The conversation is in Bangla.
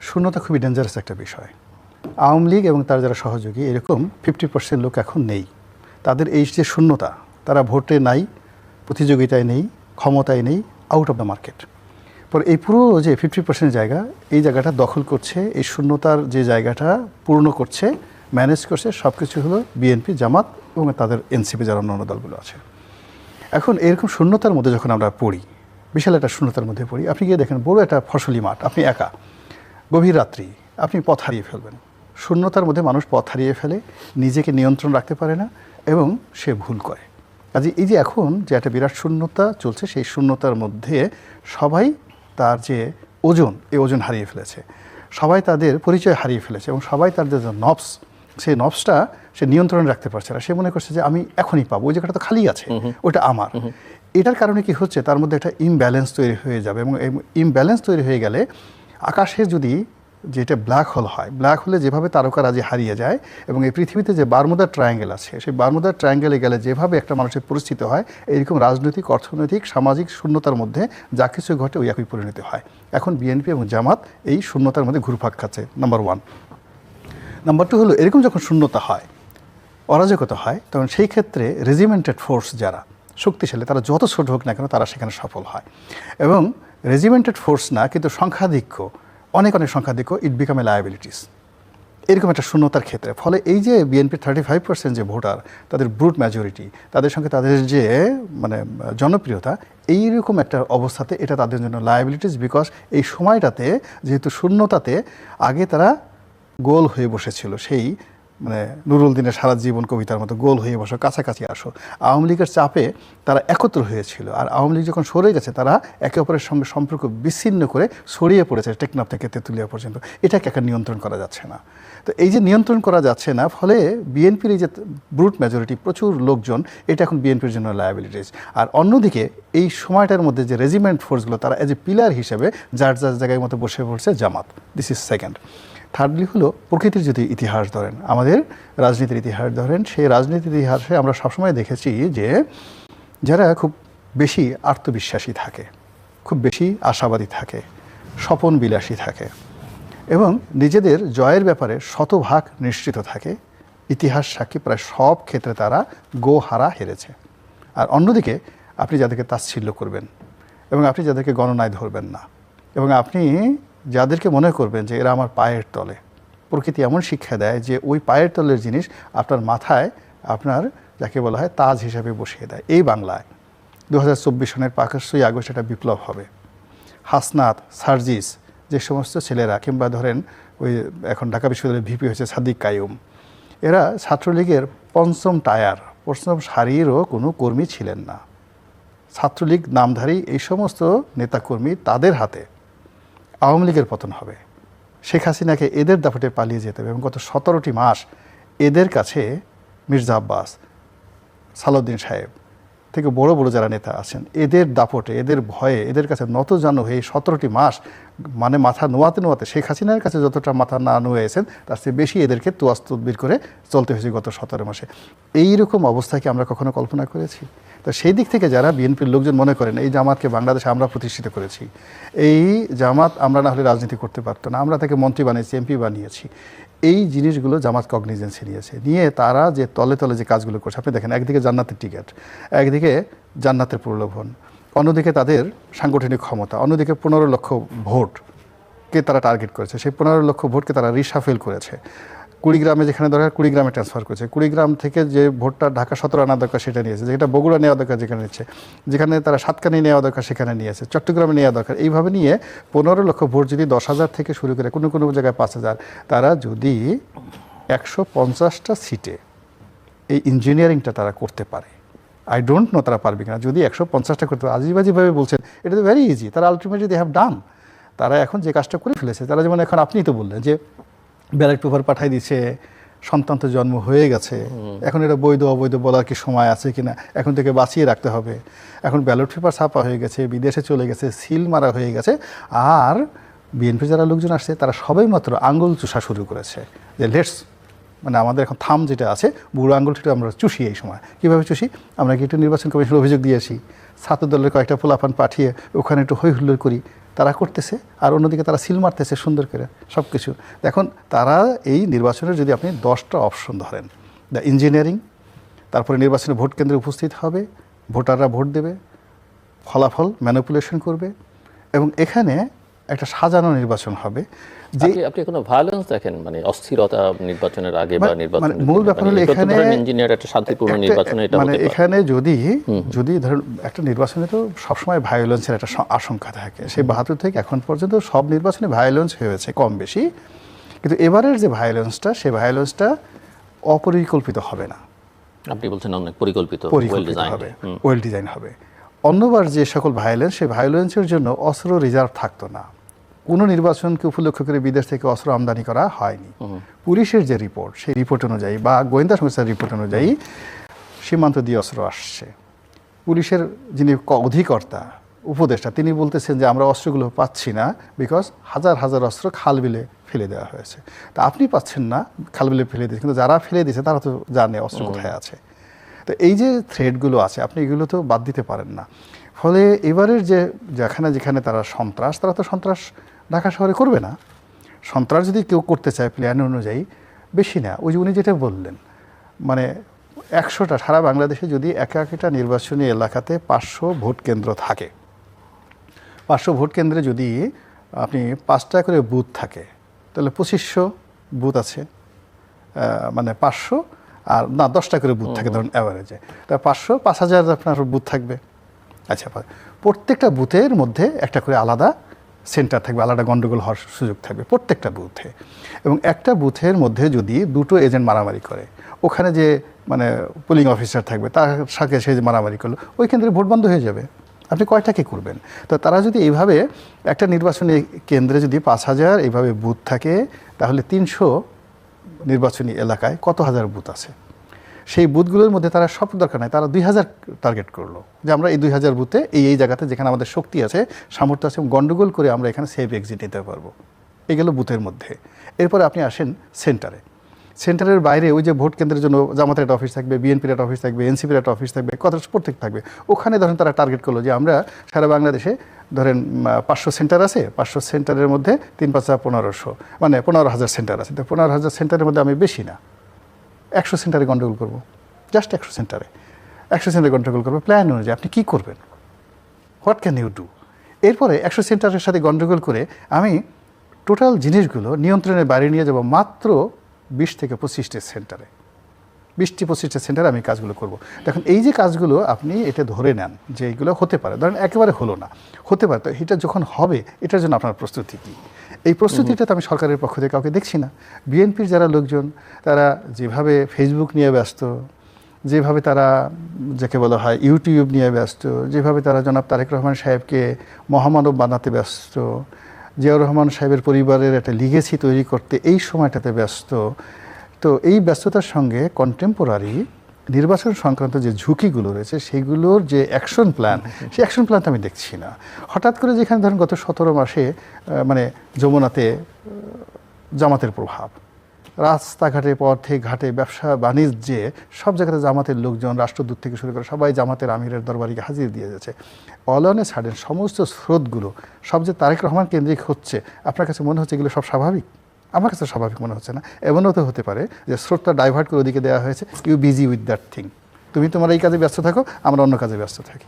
শূন্যতা খুবই ডেঞ্জারাস একটা বিষয়। আওয়ামী লীগ এবং তার যারা সহযোগী এরকম 50% লোক এখন নেই। তাদের এই যে শূন্যতা, তারা ভোটে নাই, প্রতিযোগিতায় নেই, ক্ষমতায় নেই, আউট অফ দ্য মার্কেট। পরে এই পুরো যে 50% জায়গা, এই জায়গাটা দখল করছে, এই শূন্যতার যে জায়গাটা পূর্ণ করছে, ম্যানেজ করছে, সব কিছু হলো বিএনপি, জামাত এবং তাদের এনসিপি যারা অন্যান্য দলগুলো আছে। এখন এরকম শূন্যতার মধ্যে যখন আমরা পড়ি, বিশাল একটা শূন্যতার মধ্যে পড়ি, আপনি গিয়ে দেখেন বড় একটা ফসলি মাঠ, আপনি একা, গভীর রাত্রি, আপনি পথ হারিয়ে ফেলবেন। শূন্যতার মধ্যে মানুষ পথ হারিয়ে ফেলে, নিজেকে নিয়ন্ত্রণ রাখতে পারে না এবং সে ভুল করে। কাজে এই যে এখন যে একটা বিরাট শূন্যতা চলছে, সেই শূন্যতার মধ্যে সবাই তার যে ওজন, এই ওজন হারিয়ে ফেলেছে, সবাই তাদের পরিচয় হারিয়ে ফেলেছে এবং সবাই তাদের যে নবস, সেই নবসটা সে নিয়ন্ত্রণে রাখতে পারছে না। সে মনে করছে যে আমি এখনই পাবো, ওই জায়গাটা তো খালি আছে, ওটা আমার। এটার কারণে কি হচ্ছে, তার মধ্যে একটা ইমব্যালেন্স তৈরি হয়ে যাবে এবং এই ইমব্যালেন্স তৈরি হয়ে গেলে আকাশে যদি যেটা ব্ল্যাক হোল হয়, ব্ল্যাক হোলে যেভাবে তারকারাজি হারিয়ে যায় এবং এই পৃথিবীতে যে বারমুদা ট্রায়াঙ্গেল আছে, সেই বারমুদা ট্রায়াঙ্গেলে গেলে যেভাবে একটা মানুষের পরিস্থিতি হয়, এইরকম রাজনৈতিক, অর্থনৈতিক, সামাজিক শূন্যতার মধ্যে যা কিছু ঘটে ওই একই পরিণতি হয়। এখন বিএনপি এবং জামাত এই শূন্যতার মধ্যে ঘুরপাক খাচ্ছে, নাম্বার 1। নাম্বার 2 হলো, এরকম যখন শূন্যতা হয়, অরাজকতা হয়, তখন সেই ক্ষেত্রে রেজিমেন্টেড ফোর্স যারা শক্তিশালী, তারা যত ছোট হোক না কেন তারা সেখানে সফল হয়। এবং রেজিমেন্টেড ফোর্স না, কিন্তু সংখ্যাধিক্য, অনেক সংখ্যাধিক্য, ইট বিকাম এ লায়াবিলিটিস, এরকম একটা শূন্যতার ক্ষেত্রে। ফলে এই যে বিএনপির 35% যে ভোটার, তাদের ব্রুট মেজরিটি, তাদের সঙ্গে তাদের যে মানে জনপ্রিয়তা, এইরকম একটা অবস্থাতে এটা তাদের জন্য লায়াবিলিটিস। বিকজ এই সময়টাতে যেহেতু শূন্যতাতে আগে তারা গোল হয়ে বসেছিল, সেই মানে নুরুল দিনের সারা জীবন কবিতার মতো, গোল হয়ে বসো, কাছাকাছি আসো। আওয়ামী লীগের চাপে তারা একত্র হয়েছিল, আর আওয়ামী লীগ যখন সরে গেছে, তারা একে অপরের সঙ্গে সম্পর্ক বিচ্ছিন্ন করে ছড়িয়ে পড়েছে টেকনাফ থেকে তেঁতুলিয়া পর্যন্ত। এটাকে একটা নিয়ন্ত্রণ করা যাচ্ছে না। তো এই যে নিয়ন্ত্রণ করা যাচ্ছে না, ফলে বিএনপির এই যে ব্রুট মেজরিটি, প্রচুর লোকজন, এটা এখন বিএনপির জন্য লায়াবিলিটিস। আর অন্যদিকে এই সময়টার মধ্যে যে রেজিমেন্ট ফোর্সগুলো, তারা এজ এ পিলার হিসেবে যার যার জায়গায় মতো বসে পড়ছে জামাত। This is second. থার্ডলি হলো, প্রকৃতির যদি ইতিহাস ধরেন, আমাদের রাজনীতির ইতিহাস ধরেন, সেই রাজনীতির ইতিহাসে আমরা সবসময় দেখেছি যে যারা খুব বেশি আত্মবিশ্বাসী থাকে, খুব বেশি আশাবাদী থাকে, স্বপন বিলাসী থাকে এবং নিজেদের জয়ের ব্যাপারে শতভাগ নিশ্চিত থাকে, ইতিহাস সাক্ষী প্রায় সব ক্ষেত্রে তারা গোহারা হেরেছে। আর অন্যদিকে আপনি যাদেরকে তাচ্ছিল্য করবেন এবং আপনি যাদেরকে গণনায় ধরবেন না এবং আপনি যাদেরকে মনে করবেন যে এরা আমার পায়ের তলে, প্রকৃতি এমন শিক্ষা দেয় যে ওই পায়ের তলের জিনিস আপনার মাথায়, আপনার যাকে বলা হয় তাজ হিসাবে বসিয়ে দেয়। এই বাংলায় 2024 সনের 5ই আগস্ট একটা বিপ্লব হবে। হাসনাত, সার্জিস, যে সমস্ত ছেলেরা, কিংবা ধরেন ওই এখন ঢাকা বিশ্ববিদ্যালয়ের ভিপি হয়েছে সাদিক কায়ুম, এরা ছাত্রলীগের পঞ্চম টায়ার, পঞ্চম সারিরও কোনো কর্মী ছিলেন না। ছাত্রলীগ নামধারী এই সমস্ত নেতাকর্মী, তাদের হাতে আওয়ামী লীগের পতন হবে। শেখ হাসিনাকে এদের দাপটে পালিয়ে যেতে হবে এবং গত 17টি মাস এদের কাছে মির্জা আব্বাস, সালাউদ্দিন সাহেব থেকে বড় বড় যারা নেতা আছেন, এদের দাপটে, এদের ভয়ে, এদের কাছে নতজানু হয়ে 17টি মাস মানে মাথা নোয়াতে নোয়াতে, শেখ হাসিনার কাছে যতটা মাথা না নোয়েছেন তার চেয়ে বেশি এদেরকে তোয়াজ তদবির করে চলতে হয়েছে গত 17 মাসে। এইরকম অবস্থাকে আমরা কখনো কল্পনা করেছি? তো সেই দিক থেকে যারা বিএনপির লোকজন মনে করেন এই জামাতকে বাংলাদেশে আমরা প্রতিষ্ঠিত করেছি, এই জামাত আমরা না হলে রাজনীতি করতে পারতো না, আমরা তাকে মন্ত্রী বানিয়েছি, এমপি বানিয়েছি, এই জিনিসগুলো জামাত কগনিজেন্সে নিয়েছে। নিয়ে তারা যে তলে তলে যে কাজগুলো করছে, আপনি দেখেন একদিকে জান্নাতের টিকিট, একদিকে জান্নাতের প্রলোভন, অন্যদিকে তাদের সাংগঠনিক ক্ষমতা, অন্যদিকে 15 লক্ষ ভোটকে তারা টার্গেট করেছে। সেই 15 লক্ষ ভোটকে তারা রিসাফেল করেছে। কুড়িগ্রামে যেখানে দরকার কুড়িগ্রামে ট্রান্সফার করেছে, কুড়িগ্রাম থেকে যে ভোটটা ঢাকা 17 আনা দরকার সেটা নিয়েছে, যেটা বগুড়া নেওয়া দরকার যেখানে নিচ্ছে, যেখানে তারা সাতকানি নেওয়া দরকার সেখানে নিয়েছে, চট্টগ্রামে নেওয়া দরকার। এইভাবে নিয়ে 15 লক্ষ ভোট যদি 10,000 থেকে শুরু করে কোনো কোনো জায়গায় 5,000, তারা যদি 150টা সিটে এই ইঞ্জিনিয়ারিংটা তারা করতে পারে, আই ডোন্ট নো তারা পারবে কিনা। যদি 150টা করতে পারে, আজিবাজিভাবে বলছেন, এটা তো ভেরি ইজি, তারা আলটিমেটলি দে হ্যাভ ডান। তারা এখন যে কাজটা করে ফেলেছে, তারা যেমন এখন আপনিই তো বললেন যে ব্যালট পেপার পাঠাই দিচ্ছে, সন্তান তো জন্ম হয়ে গেছে, এখন এটা বৈধ অবৈধ বলার কি সময় আছে কিনা, এখন থেকে বাঁচিয়ে রাখতে হবে। এখন ব্যালট পেপার ছাপা হয়ে গেছে, বিদেশে চলে গেছে, সিল মারা হয়ে গেছে, আর বিএনপি যারা লোকজন আসছে তারা সবাই মাত্র আঙ্গুল চুষা শুরু করেছে যে লেটস, মানে আমাদের এখন থাম যেটা আছে, বুড়ো আঙ্গুলটা আমরা চুষি। এই সময় কীভাবে চুষি? আমরা কি একটু নির্বাচন কমিশনের অভিযোগ দিয়েছি, ছাত্র দলের কয়েকটা পোলাপান পাঠিয়ে ওখানে একটু হই হুল্লোড় করি, তারা করতেছে, আর অন্যদিকে তারা সিল মারতেছে সুন্দর করে সব কিছু। এখন তারা এই নির্বাচনের যদি আপনি 10টা অপশন ধরেন, দ্য ইঞ্জিনিয়ারিং, তারপরে নির্বাচনে ভোট কেন্দ্রে উপস্থিত হবে, ভোটাররা ভোট দেবে, ফলাফল ম্যানিপুলেশন করবে, এবং এখানে একটা সাজানো নির্বাচন হবে। যে আপনি কোনো ভায়োলেন্স দেখেন, মানে অস্থিরতা নির্বাচনের আগে বা নির্বাচনের মূল ব্যাপার হলো এখানে ইঞ্জিনিয়ার একটা শান্তিপূর্ণ নির্বাচনে এটা মানে হতে পারে। এখানে যদি ধরুন একটা নির্বাচনে তো সবসময় ভায়োলেন্সের একটা আশঙ্কা থাকে, সেই 72 থেকে এখন পর্যন্ত সব নির্বাচনে ভায়োলেন্স হয়েছে কম বেশি, কিন্তু এবারের যে ভায়োলেন্সটা, সেই ভায়োলেন্সটা অপরিকল্পিত হবে না, আপনি বলছেন অনেক পরিকল্পিত হবে, ওয়েল ডিজাইন হবে। অন্যবার যে সকল ভায়োলেন্স, সেই ভায়োলেন্সের জন্য অস্ত্র রিজার্ভ থাকতো না, কোনো নির্বাচনকে উপলক্ষ করে বিদেশ থেকে অস্ত্র আমদানি করা হয়নি। পুলিশের যে রিপোর্ট, সেই রিপোর্ট অনুযায়ী বা গোয়েন্দা সংস্থার রিপোর্ট অনুযায়ী সীমান্ত দিয়ে অস্ত্র আসছে। পুলিশের যিনি অধিকর্তা, উপদেষ্টা, তিনি বলতেছেন যে আমরা অস্ত্রগুলো পাচ্ছি না, বিকজ হাজার হাজার অস্ত্র খাল বিলে ফেলে দেওয়া হয়েছে। তা আপনি পাচ্ছেন না, খাল বিলে ফেলে দিয়েছে, কিন্তু যারা ফেলে দিয়েছে তারা তো জানে অস্ত্র কোথায় আছে। তো এই যে থ্রেডগুলো আছে, আপনি এগুলো তো বাদ দিতে পারেন না। ফলে এবারের যেখানে তারা সন্ত্রাস, তারা তো সন্ত্রাস ঢাকা শহরে করবে না। সন্ত্রাস যদি কেউ করতে চায় প্ল্যান অনুযায়ী, বেশি না, ওই যে উনি যেটা বললেন, মানে 100টা সারা বাংলাদেশে যদি একটা নির্বাচনী এলাকাতে 500 ভোট কেন্দ্র থাকে, 500 ভোট কেন্দ্রে যদি আপনি 5টা করে বুথ থাকে, তাহলে 2500 বুথ আছে, মানে 500 আর না 10টা করে বুথ থাকে ধরুন অ্যাভারেজে, তা 5000 আপনার বুথ থাকবে। আচ্ছা, প্রত্যেকটা বুথের মধ্যে একটা করে আলাদা সেন্টার থাকবে, আলাদা গন্ডগোল হওয়ার সুযোগ থাকবে প্রত্যেকটা বুথে। এবং একটা বুথের মধ্যে যদি 2টো এজেন্ট মারামারি করে, ওখানে যে মানে পোলিং অফিসার থাকবে তার সাথে সে যে মারামারি করলো, ওই কেন্দ্রে ভোট বন্ধ হয়ে যাবে। আপনি কয়টাকে করবেন? তো তারা যদি এইভাবে একটা নির্বাচনী কেন্দ্রে যদি 5000 এইভাবে বুথ থাকে, তাহলে 300 নির্বাচনী এলাকায় কত হাজার বুথ আছে? সেই বুথগুলোর মধ্যে তারা সব দরকার নাই, তারা 2000 টার্গেট করলো যে আমরা এই 2000 বুথে এই জায়গাতে যেখানে আমাদের শক্তি আছে, সামর্থ্য আছে, গন্ডগোল করে আমরা এখানে সেফ এক্সিট নিতে পারবো। এগুলো বুথের মধ্যে। এরপরে আপনি আসেন সেন্টারে। সেন্টারের বাইরে ওই যে ভোট কেন্দ্রের জন্য জামাতের একটা অফিস থাকবে, বিএনপির একটা অফিস থাকবে, এনসিপির একটা অফিস থাকবে, কত প্রত্যেক থাকবে। ওখানে ধরেন তারা টার্গেট করলো যে আমরা সারা বাংলাদেশে ধরেন 500 সেন্টার আছে, 500 সেন্টারের মধ্যে 3-5-1500, মানে 15000 সেন্টার আছে। তো 15000 সেন্টারের মধ্যে আমি বেশি না 100 সেন্টারে গন্ডগোল করবো, জাস্ট 100 সেন্টারে গন্ডগোল করবো। প্ল্যান অনুযায়ী আপনি কী করবেন? What can you do? এরপরে 100 সেন্টারের সাথে গন্ডগোল করে আমি টোটাল জিনিসগুলো নিয়ন্ত্রণের বাইরে নিয়ে যাব মাত্র 20 থেকে 25টা সেন্টারে। 20-25টা সেন্টারে আমি কাজগুলো করব। দেখুন এই যে কাজগুলো আপনি এটা ধরে নেন যে এইগুলো হতে পারে, ধরেন একেবারে হলো না, হতে পারে, তো এটা যখন হবে এটার জন্য আপনার প্রস্তুতি কী? এই প্রস্তুতিটা তো আমি সরকারের পক্ষ থেকে কাউকে দেখছি না। বিএনপির যারা লোকজন, তারা যেভাবে ফেসবুক নিয়ে ব্যস্ত, যেভাবে তারা যাকে বলা হয় ইউটিউব নিয়ে ব্যস্ত, যেভাবে তারা জনাব তারেক রহমান সাহেবকে মহামানব বানাতে ব্যস্ত, জিয়াউর রহমান সাহেবের পরিবারের একটা লিগেসি তৈরি করতে এই সময়টাতে ব্যস্ত, তো এই ব্যস্ততার সঙ্গে কন্টেম্পোরারি নির্বাচন সংক্রান্ত যে ঝুঁকিগুলো রয়েছে সেইগুলোর যে অ্যাকশন প্ল্যান, সেই অ্যাকশন প্ল্যানটা আমি দেখছি না। হঠাৎ করে যেখানে ধরেন গত 17 মাসে মানে যমুনাতে জামাতের প্রভাব, রাস্তাঘাটে পথে ঘাটে ব্যবসা বাণিজ্যে সব জায়গাতে জামাতের লোকজন, রাষ্ট্রদূত থেকে শুরু করে সবাই জামাতের আমিরের দরবারিকে হাজির দিয়ে যাচ্ছে। অল অন এ সাডেন সমস্ত স্রোতগুলো সব যে তারেক রহমান কেন্দ্রিক হচ্ছে, আপনার কাছে মনে হচ্ছে এগুলো সব স্বাভাবিক? আমার কাছে স্বাভাবিক মনে হচ্ছে না। এমনও তো হতে পারে যে স্রোতটা ডাইভার্ট করে ওদিকে দেওয়া হয়েছে, you busy with that thing, তুমি তোমার এই কাজে ব্যস্ত থাকো, আমরা অন্য কাজে ব্যস্ত থাকি।